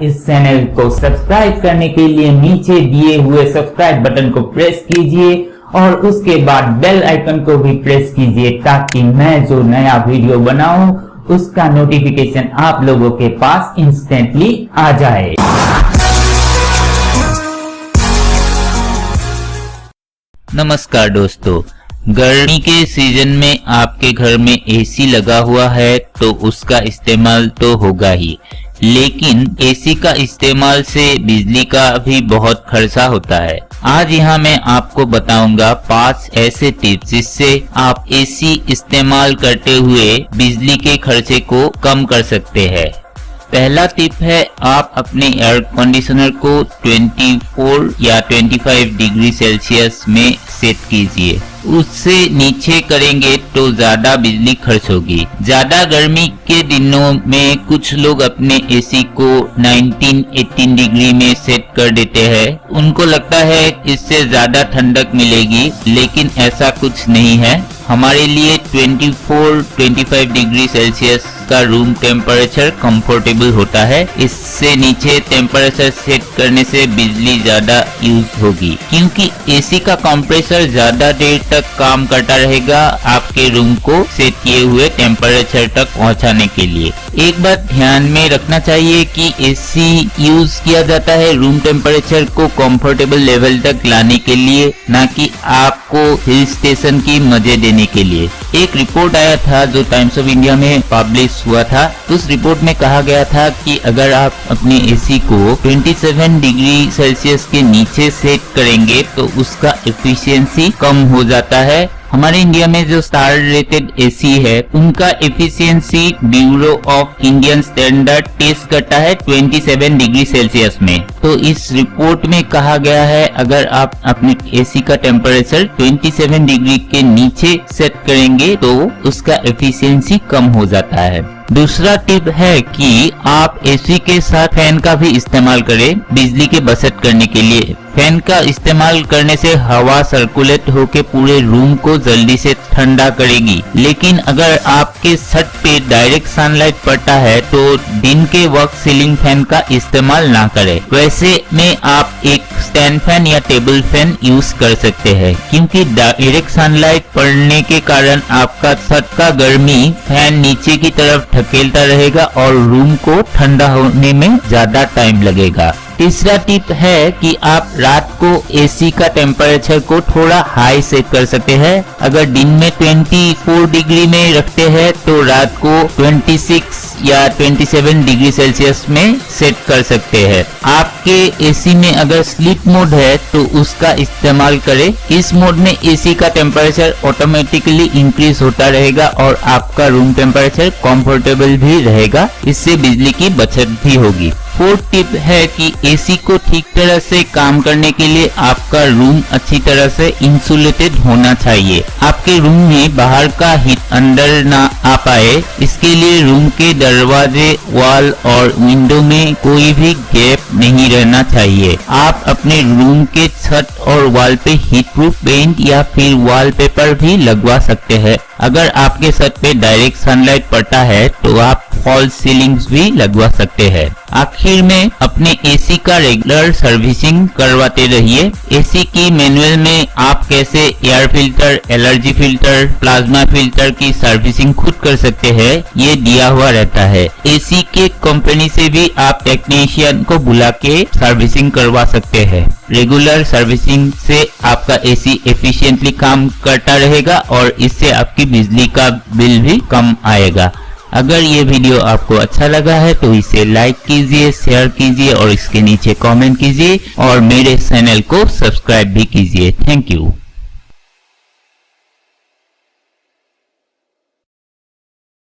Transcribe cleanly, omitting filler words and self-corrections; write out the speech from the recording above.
इस चैनल को सब्सक्राइब करने के लिए नीचे दिए हुए सब्सक्राइब बटन को प्रेस कीजिए और उसके बाद बेल आइकन को भी प्रेस कीजिए ताकि मैं जो नया वीडियो बनाऊं उसका नोटिफिकेशन आप लोगों के पास इंस्टेंटली आ जाए। नमस्कार दोस्तों, गर्मी के सीजन में आपके घर में एसी लगा हुआ है तो उसका इस्तेमाल तो होगा ही, लेकिन एसी का इस्तेमाल से बिजली का भी बहुत खर्चा होता है। आज यहाँ मैं आपको बताऊंगा 5 ऐसे टिप्स जिससे आप एसी इस्तेमाल करते हुए बिजली के खर्चे को कम कर सकते हैं। पहला टिप है, आप अपने एयर कंडीशनर को 24 या 25 डिग्री सेल्सियस में सेट कीजिए। उससे नीचे करेंगे तो ज्यादा बिजली खर्च होगी। ज्यादा गर्मी के दिनों में कुछ लोग अपने एसी को 19-18 डिग्री में सेट कर देते हैं। उनको लगता है इससे ज्यादा ठंडक मिलेगी, लेकिन ऐसा कुछ नहीं है। हमारे लिए 24-25 डिग्री सेल्सियस का रूम टेम्परेचर कंफर्टेबल होता है। इससे नीचे टेम्परेचर सेट करने से बिजली ज्यादा यूज होगी, क्योंकि एसी का कंप्रेसर ज्यादा देर तक काम करता रहेगा आपके रूम को सेट किए हुए टेम्परेचर तक पहुंचाने के लिए। एक बात ध्यान में रखना चाहिए कि एसी यूज किया जाता है रूम टेम्परेचर को कंफर्टेबल लेवल तक लाने के लिए, ना कि आपको हिल स्टेशन की मजे देने के लिए। एक रिपोर्ट आया था जो टाइम्स ऑफ इंडिया में पब्लिश हुआ था। उस रिपोर्ट में कहा गया था कि अगर आप अपने एसी को 27 डिग्री सेल्सियस के नीचे सेट करेंगे तो उसका एफिशिएंसी कम हो जाता है। हमारे इंडिया में जो स्टार रेटेड एसी है उनका efficiency bureau of Indian standard test करता है 27 डिग्री सेल्सियस में। तो इस रिपोर्ट में कहा गया है अगर आप अपने एसी का टेम्परेचर 27 डिग्री के नीचे सेट करेंगे तो उसका एफिशिएंसी कम हो जाता है। दूसरा टिप है कि आप एसी के साथ फैन का भी इस्तेमाल करें बिजली के बचत करने के लिए। फैन का इस्तेमाल करने से हवा सर्कुलेट होकर पूरे रूम को जल्दी से ठंडा करेगी, लेकिन अगर आपके छत पे डायरेक्ट सनलाइट पड़ता है तो दिन के वक्त सीलिंग फैन का इस्तेमाल ना करें। वैसे में आप एक स्टैंड फैन या टेबल फैन यूज कर सकते हैं, क्योंकि डायरेक्ट सनलाइट पड़ने के कारण आपका छत का गर्मी फैन नीचे की तरफ धकेलता रहेगा और रूम को ठंडा होने में ज्यादा टाइम लगेगा। तीसरा टिप है कि आप रात को एसी का टेम्परेचर को थोड़ा हाई सेट कर सकते हैं। अगर दिन में 24 डिग्री में रखते हैं तो रात को 26 या 27 डिग्री सेल्सियस में सेट कर सकते हैं। आपके एसी में अगर स्लीप मोड है तो उसका इस्तेमाल करें। इस मोड में एसी का टेम्परेचर ऑटोमेटिकली इंक्रीज होता रहेगा और आपका रूम टेम्परेचर कंफर्टेबल भी रहेगा। इससे बिजली की बचत भी होगी। फोर्थ टिप है कि एसी को ठीक तरह से काम करने के लिए आपका रूम अच्छी तरह से इंसुलेटेड होना चाहिए। आपके रूम में बाहर का हीट अंदर ना आ पाए, इसके लिए रूम के दरवाजे, वॉल और विंडो में कोई भी गैप नहीं रहना चाहिए। आप अपने रूम के छत और वॉल पे हीट प्रूफ पेंट या फिर वॉलपेपर भी लगवा सकते हैं। अगर आपके छत पे डायरेक्ट सनलाइट पड़ता है तो आप फॉल्स सीलिंग्स भी लगवा सकते हैं। आखिर में अपने एसी का रेगुलर सर्विसिंग करवाते रहिए। एसी की मैनुअल में आप कैसे air filter, allergy filter, plasma filter की सर्विसिंग खुद कर सकते हैं ये दिया हुआ रहता है। एसी के कंपनी से भी आप टेक्नीशियन को बुला के सर्विसिंग करवा सकते हैं। रेगुलर सर्विसिंग से आपका एसी एफिशिएंटली काम करता रहेगा और इससे आपकी बिजली का बिल भी कम आएगा। अगर ये वीडियो आपको अच्छा लगा है तो इसे लाइक कीजिए, शेयर कीजिए और इसके नीचे कमेंट कीजिए और मेरे चैनल को सब्सक्राइब भी कीजिए। Thank you.